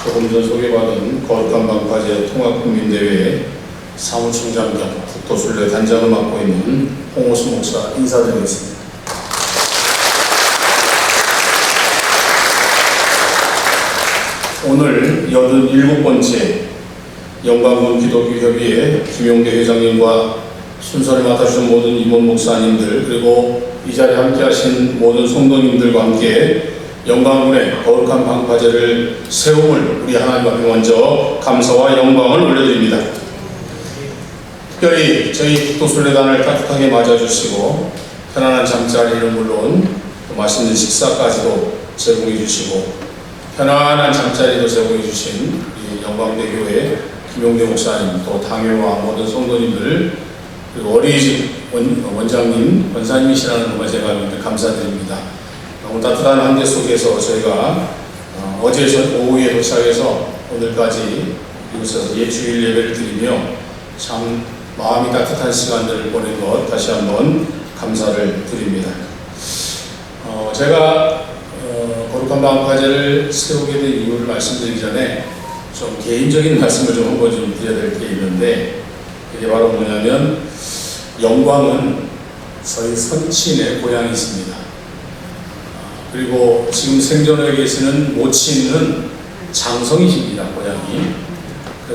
조금 전 소개받은 거룩한 방파제 통합국민대회 사무총장 겸 국토순례 단장을 맡고 있는 홍호수 목사 인사드리겠습니다. 오늘 87번째 영광군 기독교협의회 김용대 회장님과 순서를 맡아주신 모든 임원 목사님들, 그리고 이 자리에 함께 하신 모든 성도님들과 함께 영광군의 거룩한 방파제를 세움을 우리 하나님 앞에 먼저 감사와 영광을 올려드립니다. 특별히 저희 국토순례단을 따뜻하게 맞아주시고 편안한 잠자리는 물론 맛있는 식사까지도 제공해 주시고 편안한 잠자리도 제공해 주신 영광대교회 김용대 목사님, 또 당회와 모든 성도님들, 그리고 어린이집 원장님, 원사님이시라는 것만 제가 감사드립니다. 너무 따뜻한 한대 속에서 저희가 어제 오후에 도착해서 오늘까지 이곳에서 주일 예배를 드리며 참 마음이 따뜻한 시간들을 보낸 것 다시 한번 감사를 드립니다. 제가 거룩한 방파제를 세우게 된 이유를 말씀드리기 전에 좀 개인적인 말씀을 좀 한번 좀 드려야 될 게 있는데, 그게 바로 뭐냐면 영광은 저희 선친의 고향이 있습니다. 그리고 지금 생존해 계시는 모친은 장성이십니다, 고향이.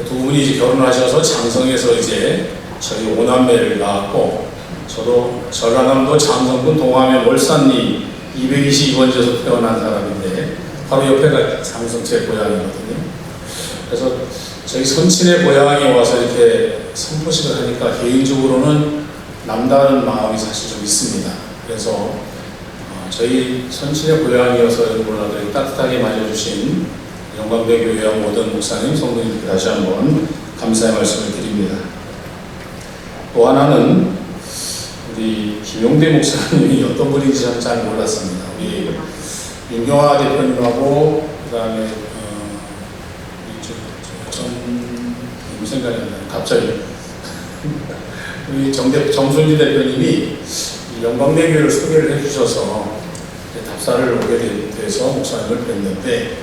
두 분이 이제 결혼하셔서 장성에서 이제 저희 오남매를 낳았고, 저도 전라남도 장성군 동암의 월산리 222번지에서 태어난 사람인데 바로 옆에가 장성 제 고향이거든요. 그래서 저희 선친의 고향에 와서 이렇게 선포식을 하니까 개인적으로는 남다른 마음이 사실 좀 있습니다. 그래서 저희 선친의 고향이어서 여러분들 따뜻하게 맞아주신 영광대교회와 모든 목사님, 성도님께 다시 한번 감사의 말씀을 드립니다. 또 하나는 우리 김용대 목사님이 어떤 분인지 잘 몰랐습니다. 우리 윤경화 대표님하고 그 다음에 생각이 안 나요. 갑자기 우리 정순지 대표님이 영광대교회를 소개를 해주셔서 답사를 오게 돼서 목사님을 뵀는데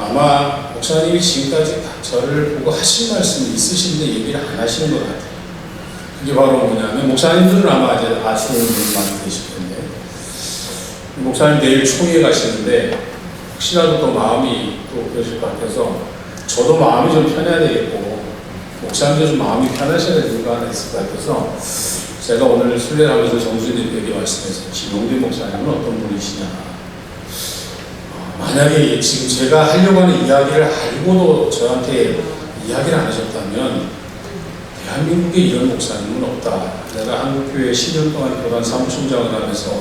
아마 목사님이 지금까지 저를 보고 하신 말씀이 있으신데 얘기를 안 하시는 것 같아요. 그게 바로 뭐냐면, 목사님들은 아마 이제 아시는 분이 많이 계실 텐데, 목사님 내일 총회 가시는데 혹시라도 또 마음이 또 그러실 것 같아서 저도 마음이 좀 편해야 되겠고 목사님도 좀 마음이 편하셔야 될 이유가 하나 있을 것 같아서 제가 오늘 순례를 하면서 정수님에게 말씀해서 김용대 목사님은 어떤 분이시냐, 만약에 지금 제가 하려고 하는 이야기를 알고도 저한테 이야기를 안 하셨다면 대한민국에 이런 목사님은 없다. 내가 한국교회 10년 동안 교단 사무총장을 하면서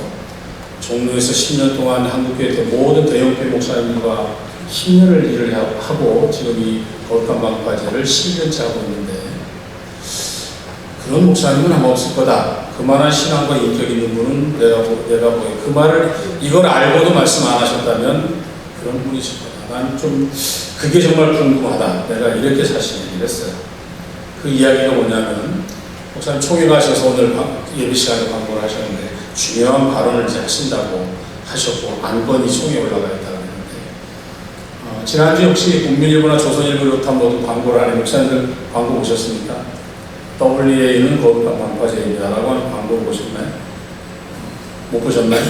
종로에서 10년 동안 한국교회 모든 대형교회 목사님과 10년을 일을 하고 지금 이 거룩한 방파제를 11년째 하고 있는데 그런 목사님은 아마 없을 거다. 그만한 신앙과 인격 있는 분은 내가 보기에 그 말을 이걸 알고도 말씀 안 하셨다면 그런 분이실 거다. 난 좀 그게 정말 궁금하다. 내가 이렇게 사실 이랬어요. 그 이야기가 뭐냐면, 목사님 총회 가셔서 오늘 예배 시간에 광고를 하셨는데 중요한 발언을 이제 하신다고 하셨고 안건이 총회에 올라가 있다고 했는데 지난주 혹시 국민일보나 조선일보 이렇다 모두 광고를 안 해 목사님들 광고 보셨습니까? WA는 거룩한 방파제입니다 라고 하는 광고를 보셨나요? 못 보셨나요?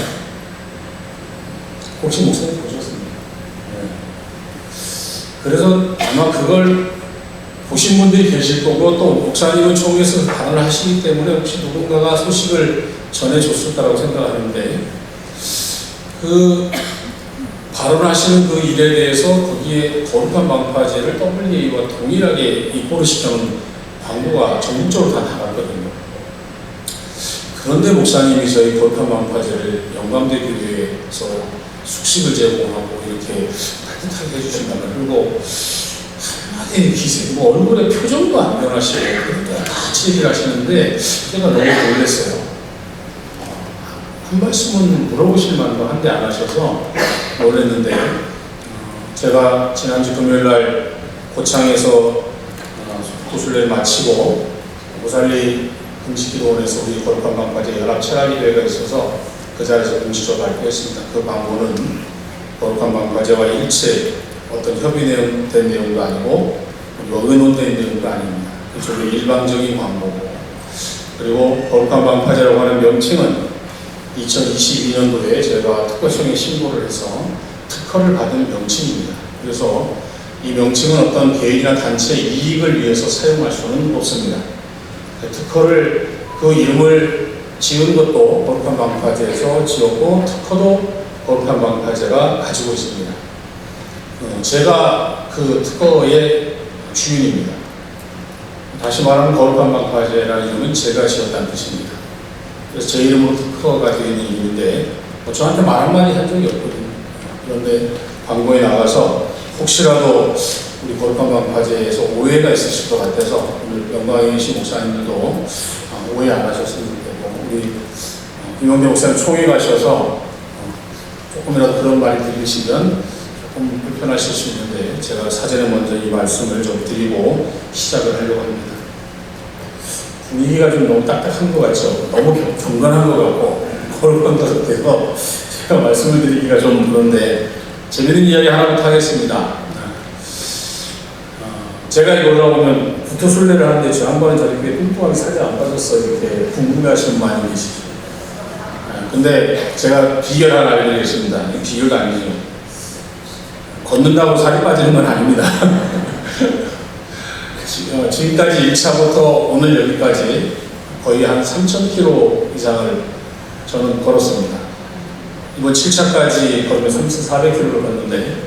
혹시 목사님 보셨습니까? 네. 그래서 아마 그걸 보신 분들이 계실 거고, 또 목사님은 총회에서 발언을 하시기 때문에 혹시 누군가가 소식을 전해줬을 거라고 생각하는데, 그 발언하시는 그 일에 대해서 거기에 거룩한 방파제를 WA와 동일하게 입고를 시켜놓은 광고가 전국적으로 다 나갔거든요. 그런데 목사님이 저희 거룩한 방파제를 영광대교회에서 숙식을 제공하고 이렇게 따뜻하게 해주신다면, 그리고 한마디의 기세, 뭐 얼굴에 표정도 안 변하시고 같이 얘기를 하시는데 제가 너무 놀랐어요. 한 말씀은 물어보실 만도 한데 안 하셔서 놀랐는데, 제가 지난주 금요일날 고창에서 도순례를 마치고 고살리 금식기도원에서 우리 거룩한 방파제 연합 철학기도회가 있어서 그 자리에서 공식적으로 발표했습니다. 그 광고는 거룩한 방파제와 일체 어떤 협의된 내용도 아니고 의논된 내용도 아닙니다. 그쪽에 일방적인 광고고, 그리고 거룩한 방파제라고 하는 명칭은 2022년도에 저희가 특허청에 신고를 해서 특허를 받은 명칭입니다. 그래서 이 명칭은 어떤 개인이나 단체의 이익을 위해서 사용할 수는 없습니다. 그 이름을 지은 것도 거룩한 방파제에서 지었고, 특허도 거룩한 방파제가 가지고 있습니다. 제가 그 특허의 주인입니다. 다시 말하면 거룩한 방파제라는 이름은 제가 지었다는 뜻입니다. 그래서 제 이름으로 특허가 되어 있는 이름인데, 저한테 말 한마디 한 적이 없거든요. 그런데 광고에 나가서 혹시라도 우리 거룩한 방파제에서 오해가 있으실 것 같아서 오늘 영광의 신 목사님들도 오해 안 하셨으면 좋겠고, 우리 김용대 목사님 총회 가셔서 조금이라도 그런 말이 들리시면 조금 불편하실 수 있는데, 제가 사전에 먼저 이 말씀을 좀 드리고 시작을 하려고 합니다. 분위기가 좀 너무 딱딱한 것 같죠? 너무 경건한 것 같고 거룩한 것 같아서 제가 말씀을 드리기가 좀 그런데, 재밌는 이야기 하나부터 하겠습니다. 제가 이걸 보면 구토순례를 하는데 지난번에 저렇게 뚱뚱하게 살이 안 빠졌어 이렇게 궁금해하시는 분 많이 계시죠. 근데 제가 비결 하나 알려드리겠습니다. 비결도 아니죠. 걷는다고 살이 빠지는 건 아닙니다. 지금까지 1차부터 오늘 여기까지 거의 한 3,000km 이상을 저는 걸었습니다. 이번 7차까지 걸으면 3,400km를 걷는데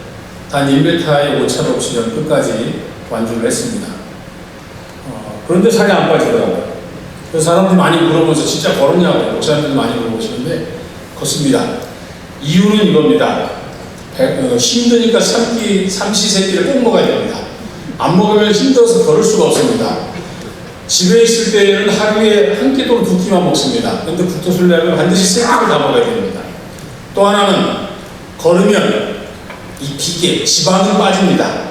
단 1m의 오차도 없이 끝까지 완주를 했습니다. 그런데 살이 안 빠지더라고요. 그래서 사람들이 많이 물어보면서 진짜 걸었냐고, 목사님들도 많이 물어보시는데 걷습니다. 이유는 이겁니다. 힘드니까 삼시세끼를 꼭 먹어야 됩니다. 안 먹으면 힘들어서 걸을 수가 없습니다. 집에 있을 때는 하루에 한 끼 또는 두 끼만 먹습니다. 그런데 구토순례하면 반드시 세 끼를 다 먹어야 됩니다. 또 하나는 걸으면 이 비계, 지방이 빠집니다.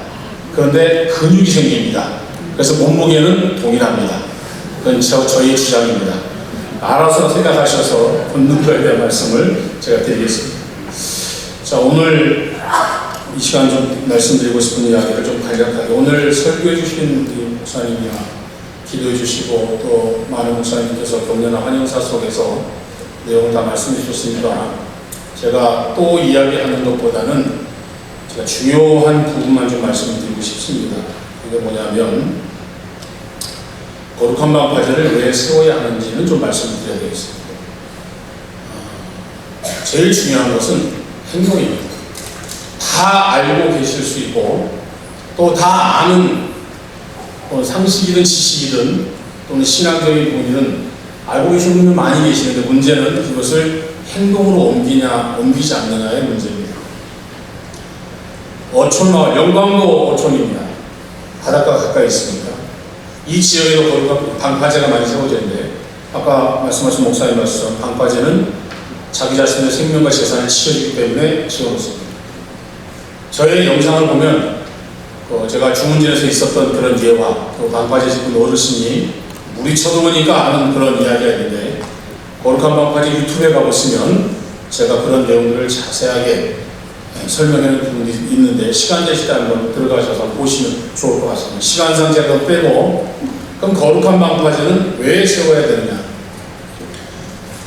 그런데 근육이 생깁니다. 그래서 몸무게는 동일합니다. 그건 저희의 주장입니다. 알아서 생각하셔서 걷는 거에 대한 말씀을 제가 드리겠습니다. 자, 오늘 이 시간 좀 말씀드리고 싶은 이야기를 좀 간략하게, 오늘 설교해 주신 우리 목사님이나 기도해 주시고 또 많은 목사님께서 격려나 환영사 속에서 내용을 다 말씀해 주셨으니까 제가 또 이야기하는 것보다는 제가 중요한 부분만 좀 말씀드리고 싶습니다. 그게 뭐냐면 거룩한 방파제를 왜 세워야 하는지는 좀 말씀드려야 되겠습니다. 제일 중요한 것은 행동입니다. 다 알고 계실 수 있고 또 다 아는 상식이든 지식이든 또는 신앙적인 부분이든 알고 계신 분들 많이 계시는데, 문제는 그것을 행동으로 옮기지 않느냐의 문제입니다. 어촌마을, 영광도 어촌입니다. 바닷가 가까이 있습니다. 이 지역에도 거룩한 방파제가 많이 세워져 있는데, 아까 말씀하신 목사님 말씀, 방파제는 자기 자신의 생명과 재산을 치워주기 때문에 지어놓습니다. 저의 영상을 보면 제가 중문진에서 있었던 그런 예화, 방파제 짓는 어르신이 물이 쳐들어오니까 아는 그런 이야기가 있는데, 거룩한 방파제 유튜브에 가보시면 제가 그런 내용들을 자세하게 설명하는 부분이 있는데, 시간 되실 때 한번 들어가셔서 보시면 좋을 것 같습니다. 시간상 제가 빼고, 그럼 거룩한 방파제는 왜 세워야 되느냐?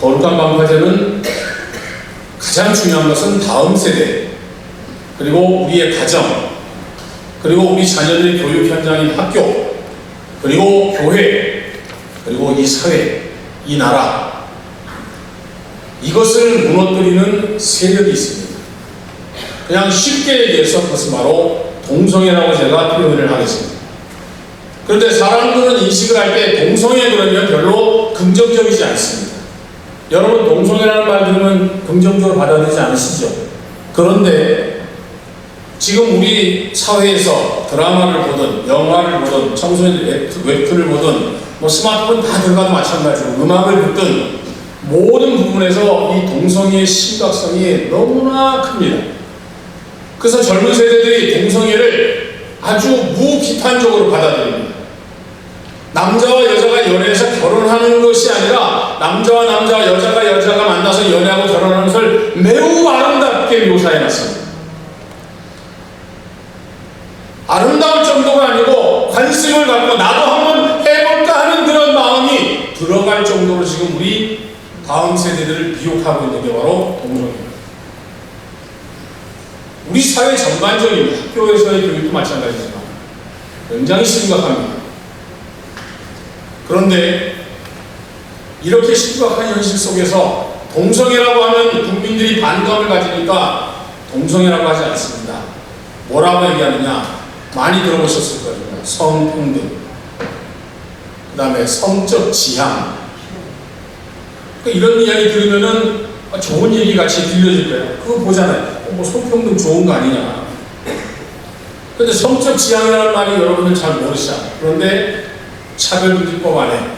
거룩한 방파제는 가장 중요한 것은 다음 세대, 그리고 우리의 가정, 그리고 우리 자녀들의 교육 현장인 학교, 그리고 교회, 그리고 이 사회, 이 나라, 이것을 무너뜨리는 세력이 있습니다. 그냥 쉽게 얘기해서 그것은 바로 동성애라고 제가 표현을 하겠습니다. 그런데 사람들은 인식을 할 때 동성애 그러면 별로 긍정적이지 않습니다. 여러분, 동성애라는 말 들으면 긍정적으로 받아들이지 않으시죠? 그런데 지금 우리 사회에서 드라마를 보든 영화를 보든 청소년들 웹툰을 보든 스마트폰 다 들어가도 마찬가지고 음악을 듣든 모든 부분에서 이 동성애의 심각성이 너무나 큽니다. 그래서 젊은 세대들이 동성애를 아주 무비판적으로 받아들입니다. 남자와 여자가 연애해서 결혼하는 것이 아니라 남자와 남자, 여자가 만나서 연애하고 결혼하는 것을 매우 아름답게 묘사해놨습니다. 아름다울 정도가 아니고 관심을 갖고 나도 한번 해볼까 하는 그런 마음이 들어갈 정도로 지금 우리 다음 세대들을 미혹하고 있는 게 바로 동성입니다. 우리 사회 전반적인 학교에서의 교육도 마찬가지지만 굉장히 심각합니다. 그런데 이렇게 심각한 현실 속에서 동성애라고 하면 국민들이 반감을 가지니까 동성애라고 하지 않습니다. 뭐라고 얘기하느냐? 많이 들어보셨을 거예요. 성평등, 그 다음에 성적 지향. 그러니까 이런 이야기 들으면은 좋은 얘기 같이 들려질 거예요. 그거 보잖아요. 뭐 성평등 좋은 거 아니냐. 근데 성적 지향이라는 말이 여러분들 잘 모르시잖아요. 그런데 차별금지법 안에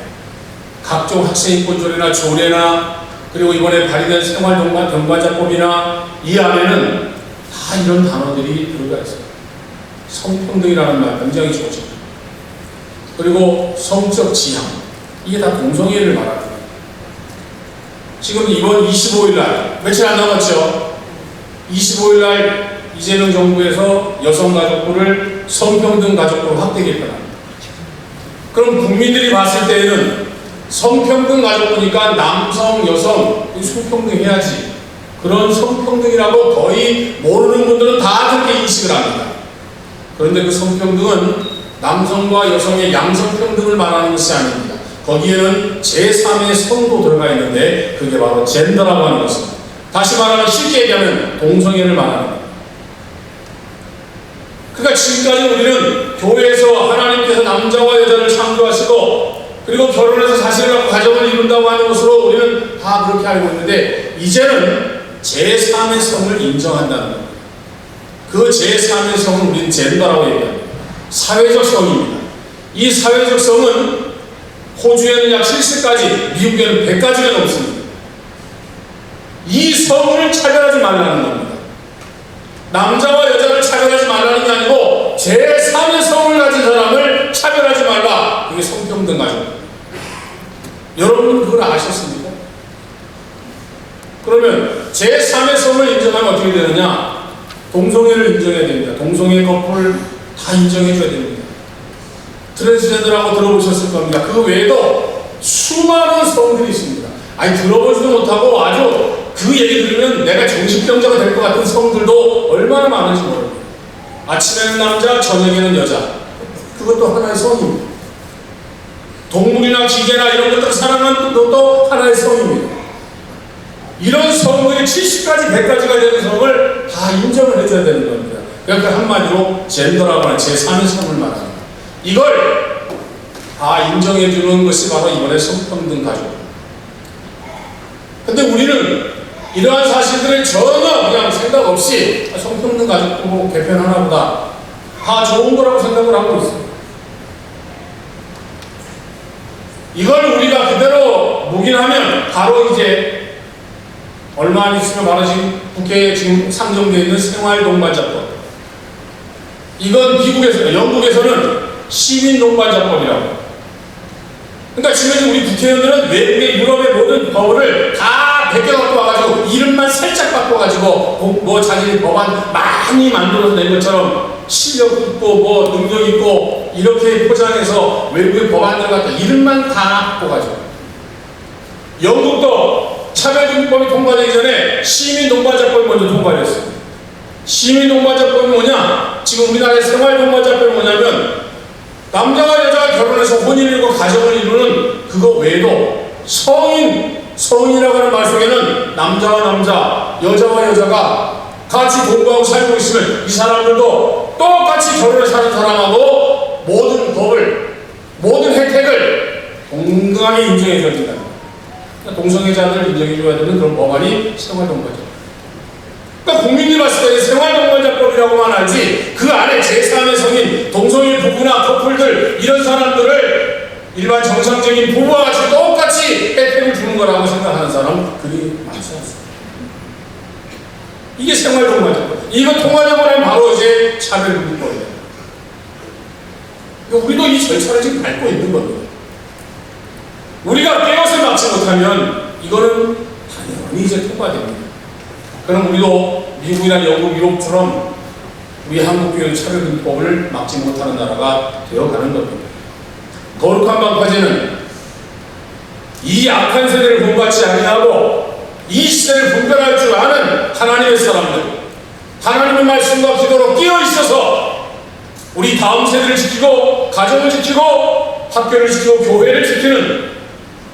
각종 학생인권조례나 조례나 그리고 이번에 발의된 생활동반자법이나 이 안에는 다 이런 단어들이 들어가 있어요. 성평등이라는 말 굉장히 좋죠. 그리고 성적 지향, 이게 다 동성애를 말합니다. 지금 이번 25일 날, 며칠 안 남았죠? 25일 날 이재명 정부에서 여성가족부를 성평등 가족부로 확대 개편합니다. 그럼 국민들이 봤을 때에는 성평등 가족부니까 남성, 여성, 성평등해야지. 그런 성평등이라고 거의 모르는 분들은 다 그렇게 인식을 합니다. 그런데 그 성평등은 남성과 여성의 양성평등을 말하는 것이 아닙니다. 거기에는 제3의 성도 들어가 있는데 그게 바로 젠더라고 하는 것입니다. 다시 말하면 쉽게 얘기하면 동성애를 말하는 겁니다. 그러니까 지금까지 우리는 교회에서 하나님께서 남자와 여자를 창조하시고 그리고 결혼해서 자식을 갖고 가정을 이룬다고 하는 것으로 우리는 다 그렇게 알고 있는데 이제는 제3의 성을 인정한다는 겁니다. 그 제3의 성은 우리는 젠더라고 얘기합니다. 사회적 성입니다. 이 사회적 성은 호주에는 약 70가지, 미국에는 100가지가 넘습니다. 이 성을 차별하지 말라는 겁니다. 남자와 여자를 차별하지 말라는 게 아니고 제3의 성을 가진 사람을 차별하지 말라. 그게 성평등 가족. 여러분은 그걸 아셨습니까? 그러면 제3의 성을 인정하면 어떻게 되느냐? 동성애를 인정해야 됩니다. 동성애 커플 다 인정해줘야 됩니다. 트랜스젠더라고 들어보셨을 겁니다. 그 외에도 수많은 성들이 있습니다. 아니 들어보지도 못하고 아주 그 얘기 들으면 내가 정신병자가 될 것 같은 성들도 얼마나 많은지 모릅니다. 아침에는 남자, 저녁에는 여자. 그것도 하나의 성입니다. 동물이나 기계나 이런 것들 사랑하는 것도 하나의 성입니다. 이런 성들이 70가지, 100가지가 되는 성을 다 인정을 해줘야 되는 겁니다. 그러니까 한마디로 젠더라고 하는 제3의 성을 말합니다. 이걸 다 인정해주는 것이 바로 이번에 성평등 가족. 근데 우리는 이러한 사실들을 전혀 그냥 생각 없이 성평등 가족부 개편하나 보다 다 좋은 거라고 생각을 하고 있습니다. 이걸 우리가 그대로 묵인하면 바로 이제 얼마 안 있으면 바로 지금 국회에 지금 상정되어 있는 생활동반자법. 이건 미국에서, 영국에서는 시민동반자법이라고. 그러니까 지금 우리 국회의원들은 외국의 유럽의 모든 법을 다 베껴갖고 와가지고 이름만 살짝 바꿔가지고 뭐 자기네 법안 많이 만들어서 낸 것처럼 실력 있고 뭐 능력 있고 이렇게 포장해서 외국의 법안들 갖다 이름만 다 바꿔가지고. 영국도 차별금지법이 통과되기 전에 시민동반자법이 먼저 통과됐습니다. 시민동반자법이 뭐냐? 지금 우리나라의 생활동반자법이 뭐냐면 남자와 여자가 결혼해서 혼인을 이루고 가정을 이루는 그거 외에도 성인이라고 하는 말 속에는 남자와 남자, 여자와 여자가 같이 공부하고 살고 있으면 이 사람들도 똑같이 결혼해 사는 사람하고 모든 법을, 모든 혜택을 동등하게 인정해줘야 된다. 동성애자들을 인정해줘야 되는 그런 법안이 생활동반자법. 그러니까 국민들이 봤을 때 생활동반자법이라고만 알지 그 안에 제3의 성인, 동성애 부부나 커플들 이런 사람들을 일반 정상적인 부부와 같이 똑같이 혜택을 주는 거라고 생각하는 사람은 그리 많지 않습니다. 이게 생활동반자법. 이거 통과되고 나면 바로 이제 차별금지법이에요. 우리도 이 절차를 지금 밟고 있는 겁니다. 우리가 깨어서 막지 못하면 이거는 당연히 이제 통과됩니다. 그럼 우리도 미국이나 영국, 유럽처럼 우리 한국교회 차별금법을 막지 못하는 나라가 되어가는 겁니다. 거룩한 방파제는 이 악한 세대를 본받지 아니하고 이 시대를 분별할 줄 아는 하나님의 사람들, 하나님의 말씀과 기도로 끼어 있어서 우리 다음 세대를 지키고 가정을 지키고 학교를 지키고 교회를 지키는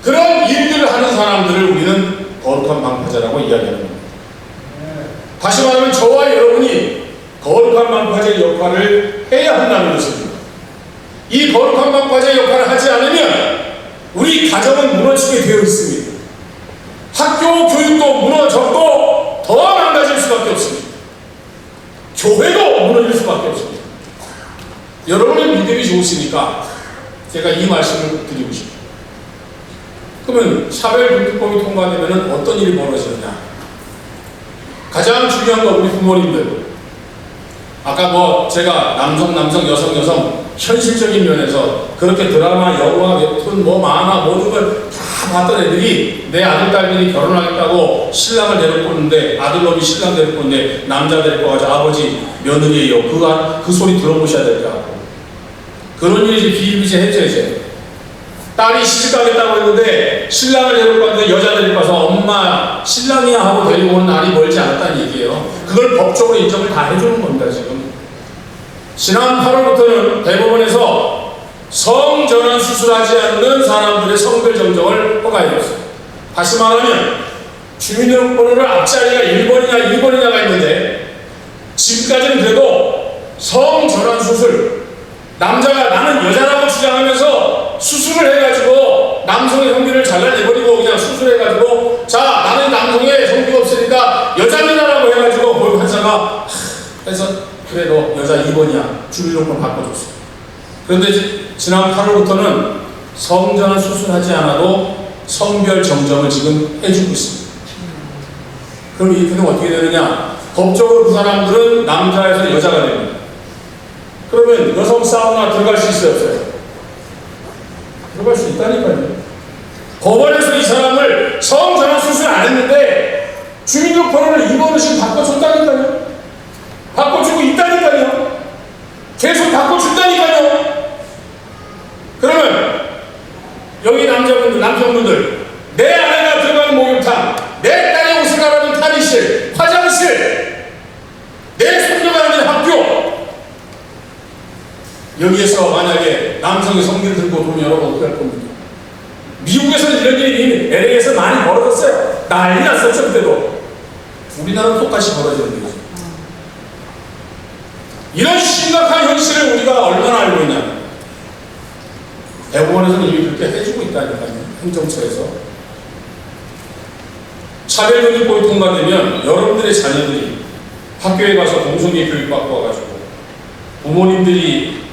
그런 일들을 하는 사람들을 우리는 거룩한 방파제라고 이야기하는 겁니다. 다시 말하면 저와 여러분이 거룩한 방파제 역할을 해야 한다는 것입니다. 이 거룩한 방파제 역할을 하지 않으면 우리 가정은 무너지게 되어 있습니다. 학교 교육도 무너졌고 더 망가질 수밖에 없습니다. 교회도 무너질 수밖에 없습니다. 여러분의 믿음이 좋으시니까 제가 이 말씀을 드리고 싶습니다. 그러면 차별금지법이 통과되면 어떤 일이 벌어지느냐? 가장 중요한 건 우리 부모님들. 아까 제가 남성, 여성 현실적인 면에서 그렇게 드라마, 영화, 웹툰, 만화 모든 걸 다 봤던 애들이 내 아들, 딸들이 결혼하겠다고 신랑을 데리고 오는데 아들놈이 신랑 데리고 오는데 남자 데리고 와서 아버지 며느리예요. 그 소리 들어보셔야 될 것 같고 그런 일이 비일비재했죠. 이제 딸이 시집가겠다고 했는데 신랑을 데리고 왔는데 여자 데리고 와서 엄마 신랑이야 하고 데리고 오는 날이 멀지 않았다는 얘기예요. 그걸 법적으로 인정을 다 해주는 겁니다. 지금 지난 8월부터는 대법원에서 성전환 수술하지 않는 사람들의 성별 정정을 허가해줬어요. 다시 말하면 주민등록번호를 앞자리가 1번이냐 2번이냐가 있는데 지금까지는 그래도 성전환 수술 남자가 나는 여자라고 주장하면서 수술을 해가지고 남성의 성별을 잘라내버리고 그냥 수술해가지고 자 나는 남성의 성비가 없으니까 여자입니다라고 해가지고 보육 판사가 해서 그래 너 여자 2번이야 주민등록번 바꿔줬어. 그런데 지난 8월부터는 성전환 수술하지 않아도 성별 정정을 지금 해주고 있습니다. 그럼 이 그는 어떻게 되느냐? 법적으로 그 사람들은 남자에서 여자가 됩니다. 그러면 여성 사우나 들어갈 수 있어요 없어요? 들어갈 수 있다니까요. 법원에서 이 사람을 성전환 수술 안 했는데 주민등록번호를 2번씩 바꿔줬다니까요. 바꿔주고 있다니까요. 계속 바꿔준다니까요. 그러면 여기 남성분들 내 아내가 들어가는 목욕탕, 내 딸이 옷을 갈아입는 탈의실, 화장실, 내 손녀가 있는 학교 여기에서 만약에 남성의 성기를 들고 보면 여러분 어떻게 할 겁니까? 미국에서는 이런 일이 LA에서 많이 벌어졌어요. 난리 났었죠 그때도. 우리나라는 똑같이 벌어지는 거죠. 이런 심각한 현실을 우리가 얼마나 알고 있냐. 대법원에서는 이미 그렇게 해주고 있다니까요. 행정처에서. 차별금지법이 통과되면 여러분들의 자녀들이 학교에 가서 동성애 교육받고 와가지고 부모님들이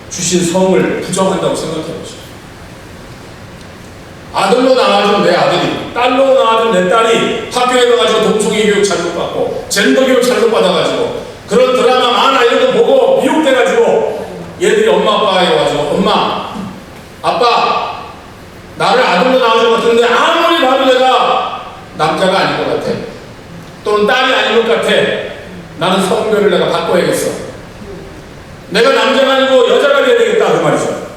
주신 성을 부정한다고 생각해보죠. 아들로 낳아준 내 아들이, 딸로 낳아준 내 딸이 학교에 가가지고 동성애 교육 잘못받고 젠더 교육 잘못받아가지고 그런 드라마 만화 이런 거 보고 미혹돼가지고 얘들이 엄마 아빠에 와가지고 엄마 아빠 나를 아들로 낳아준 것 같은데 아무리 봐도 내가 남자가 아닌 것 같아 또는 딸이 아닌 것 같아. 나는 성별을 내가 바꿔야겠어. 내가 남자가 아니고 여자가 돼야 되겠다 그 말이죠.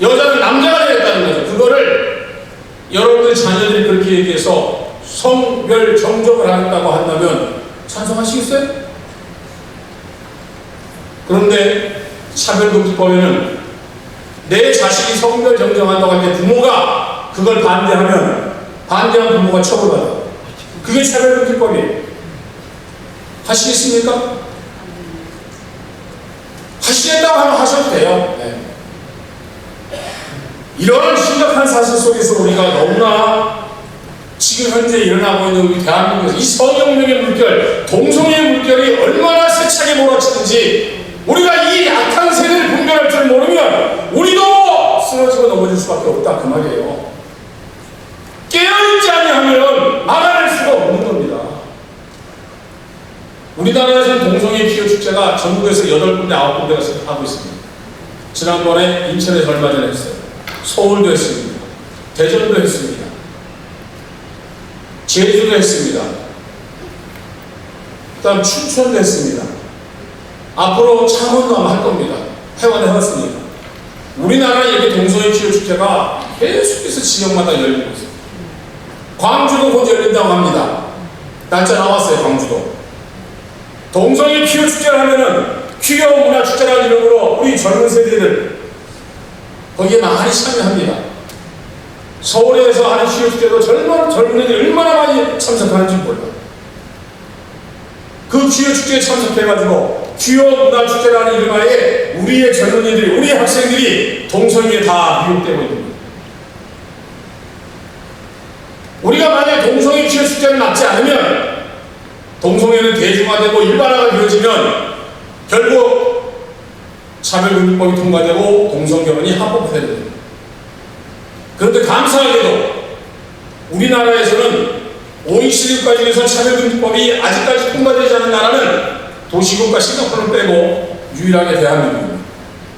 여자는 남자가 되겠다는 거죠. 그거를 여러분들 자녀들이 그렇게 얘기해서 성별 정정을 하겠다고 한다면 찬성하시겠어요? 그런데 차별금지법에는 내 자식이 성별 정정한다고 할 때 부모가 그걸 반대하면 반대한 부모가 처벌받아. 그게 차별금지법이에요. 하시겠습니까? 하시겠다고 하면 하셔도 돼요. 네. 이런 심각한 사실 속에서 우리가 너무나 지금 현재 일어나고 있는 우리 대한민국에서 이 성혁명의 물결, 동성애의 물결이 얼마나 세차게 몰아치는지 우리가 이 악한 세대를 분별할 줄 모르면 우리도 쓰러지고 넘어질 수밖에 없다 그 말이에요. 깨어있지 아니하면 막아낼 수가 없는 겁니다. 우리나라에서는 동성애 피해 축제가 전국에서 8군데 9군데가 하고 있습니다. 지난번에 인천에서 얼마 전에 했어요. 서울도 했습니다. 대전도 했습니다. 제주도 했습니다. 그 다음 춘천도 했습니다. 앞으로 창원도 아마 할 겁니다. 해완에 해왔으니까. 우리나라에 이렇게 동성애 기호 축제가 계속해서 지역마다 열리고 있어요. 광주도 곧 열린다고 합니다. 날짜 나왔어요. 광주도. 동성애 기호 축제를 하면은 퀴어 문화 축제라는 이름으로 우리 젊은 세대들 거기에 많이 참여합니다. 서울에서 하는 퀴어 축제도 젊은 애들이 얼마나 많이 참석하는지 몰라요. 그 퀴어 축제에 참석해가지고 퀴어 문화 축제라는 이름하에 우리의 젊은이들이, 우리 학생들이 동성애에 다 미혹되고 있는 거예요. 우리가 만약 동성애 퀴어 축제를 막지 않으면 동성애는 대중화되고 일반화가 되어지면 결국 차별금지법이 통과되고 동성결혼이 합법화되는 겁니다. 그런데 감사하게도 우리나라에서는 OECD 국가 중에서 차별금지법이 아직까지 통과되지 않은 나라는 도시국가 싱가포르를 빼고 유일하게 대한민국입니다.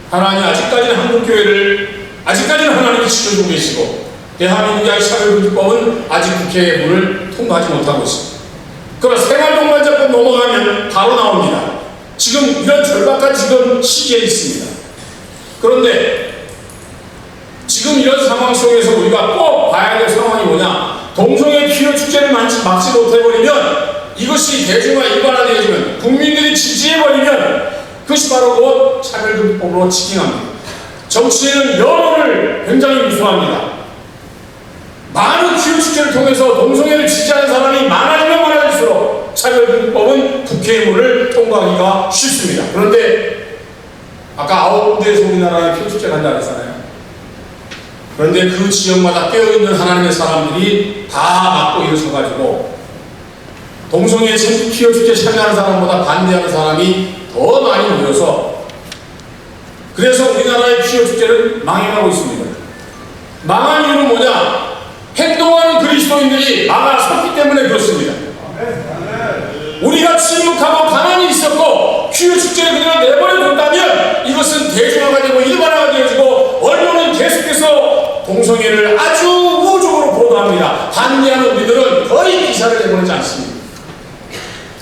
하나님 아직까지는 한국교회를 하나님이 지켜주고 계시고 대한민국의 차별금지법은 아직 국회의 문을 통과하지 못하고 있습니다. 그러나 생활동반자법 넘어가면 바로 나옵니다. 지금 이런 절박한 시기에 있습니다. 그런데 지금 이런 상황 속에서 우리가 꼭 봐야 될 상황이 뭐냐? 동성애 퀴어 축제를 막지 못해버리면, 이것이 대중화 일반화되어지면, 국민들이 지지해버리면 그것이 바로 곧 차별금지법으로 직행합니다. 정치인은 여론을 굉장히 무서워합니다. 많은 퀴어 축제를 통해서 동성애를 지지하는 사람이 많아지면 많아질수록 차별금지법은 국회의 문을 통과하기가 쉽습니다. 그런데 아까 9군데에서 우리나라에 퀴어 축제를 한다고 했잖아요. 그런데 그 지역마다 깨어있는 하나님의 사람들이 다 막고 일어서가지고 동성애 퀴어 축제에 참여하는 사람보다 반대하는 사람이 더 많이 모여서, 그래서 우리나라의 퀴어 축제를 망해가고 있습니다. 망한 이유는 뭐냐? 행동하는 그리스도인들이 막아섰기 때문에 그렇습니다. 우리가 침묵하고 가만히 있었고 퀴어 축제를 그냥 내버려둔다면 이것은 대중화가 되고 일반화가 되어지고 언론은 계속해서 동성애를 아주 우호적으로 보도합니다. 반대하는 우리들은 거의 기사를 내보내지 않습니다.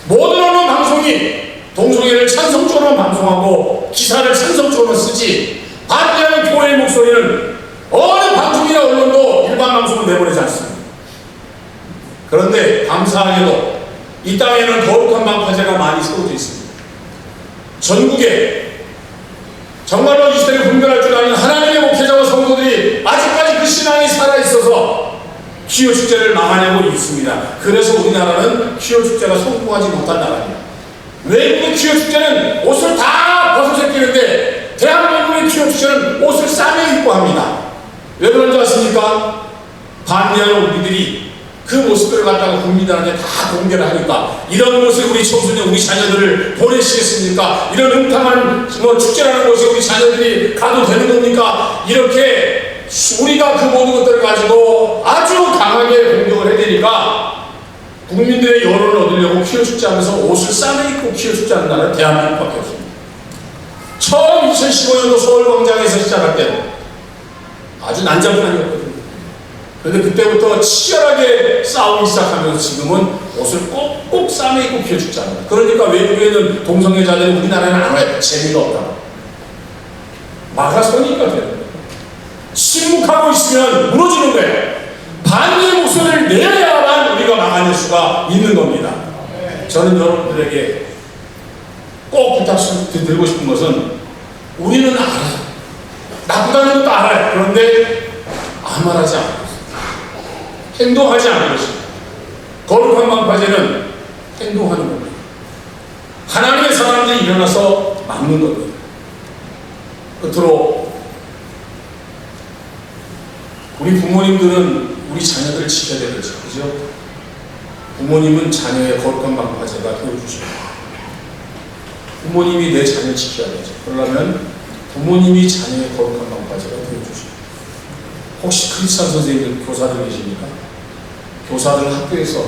모든 언론 방송이 동성애를 찬성적으로 방송하고 기사를 찬성적으로 쓰지, 반대하는 교회의 목소리는 어느 방송이나 언론도 일반 방송을 내보내지 않습니다. 그런데 감사하게도 이 땅에는 거룩한 방파제가 많이 세워져 있습니다. 전국에 정말로 이 시대를 분별할 줄 아는 하나님의 목회자와 성도들이 아직까지 그 신앙이 살아있어서 퀴어 축제를 막아내고 있습니다. 그래서 우리나라는 퀴어 축제가 성공하지 못한 나라입니다. 외국의 퀴어 축제는 옷을 다 벗어서 끼는데 대한민국의 퀴어 축제는 옷을 싸매 입고 합니다. 왜 그런지 아십니까? 반대하는 우리들이 그 모습들을 갖다가 국민들한테 다 공개를 하니까, 이런 곳에 우리 청소년, 우리 자녀들을 보내시겠습니까? 이런 음탕한 축제라는 곳에 우리 자녀들이 가도 되는 겁니까? 이렇게 우리가 그 모든 것들을 가지고 아주 강하게 공격을 해대니까 국민들의 여론을 얻으려고 퀴어 축제하면서 옷을 싸매 입고 퀴어 축제하는 나라는 대한민국밖에 없습니다. 처음 2015년도 서울광장에서 시작할 때 아주 난장판이었거든요. 그런데 그때부터 치열하게 싸우기 시작하면서 지금은 옷을 꼭꼭 싸매 입고 퀴어 축제합니다. 그러니까 외국에는 동성애자들이 우리나라에는 안 와요. 재미가 없다. 막아서니까 돼요. 침묵하고 있으면 무너지는 거예요. 반대의 목소리를 내야만 우리가 막아낼 수가 있는 겁니다. 저는 여러분들에게 꼭 부탁드리고 싶은 것은, 우리는 알아요. 나쁘다는 것도 알아요. 그런데 아무 말 하지 않고 행동하지 않는 것입니다. 거룩한 방파제는 행동하는 겁니다. 하나님의 사람들이 일어나서 막는 겁니다. 끝으로 우리 부모님들은 우리 자녀들을 지켜야 되겠죠. 그죠? 부모님은 자녀의 거룩한 방파제가 되어주십니다. 부모님이 내 자녀를 지켜야 되죠. 그러려면 부모님이 자녀의 거룩한 방파제가 되어주십니다. 혹시 크리스찬 선생님들, 교사들 계십니까? 교사들 학교에서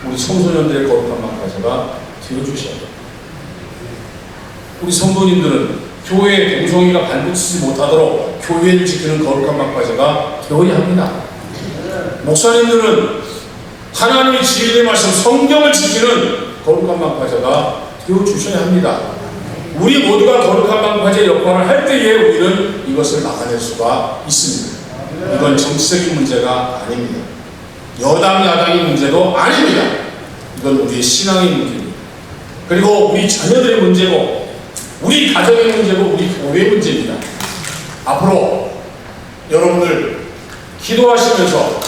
우리 청소년들의 거룩한 방파제가 되어주셔야 돼요. 우리 성도님들은 교회에 동성애가 발붙이지 못하도록 교회를 지키는 거룩한 방파제가 되어야 합니다. 목사님들은 하나님의 진리의 말씀, 성경을 지키는 거룩한 방파제가 되어주셔야 합니다. 우리 모두가 거룩한 방파제 역할을 할 때에 우리는 이것을 막아낼 수가 있습니다. 이건 정치적인 문제가 아닙니다. 여당 야당의 문제도 아닙니다. 이건 우리의 신앙의 문제입니다. 그리고 우리 자녀들의 문제고 우리 가정의 문제고 우리 교회의 문제입니다. 앞으로 여러분들 기도하시면서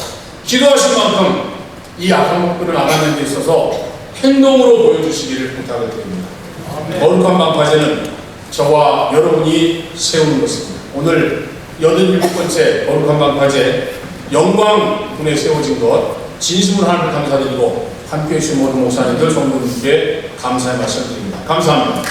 기도하신 만큼 이 악한 것들을 막아내는 데 있어서 행동으로 보여주시기를 부탁을 드립니다. 거룩한 방파제는 저와 여러분이 세우는 것입니다. 오늘 87번째 거룩한 방파제 영광군에 세워진 것 진심으로 하나님께 감사드리고 함께해 주신 모든 목사님들 성도님께 감사의 말씀 드립니다. 감사합니다.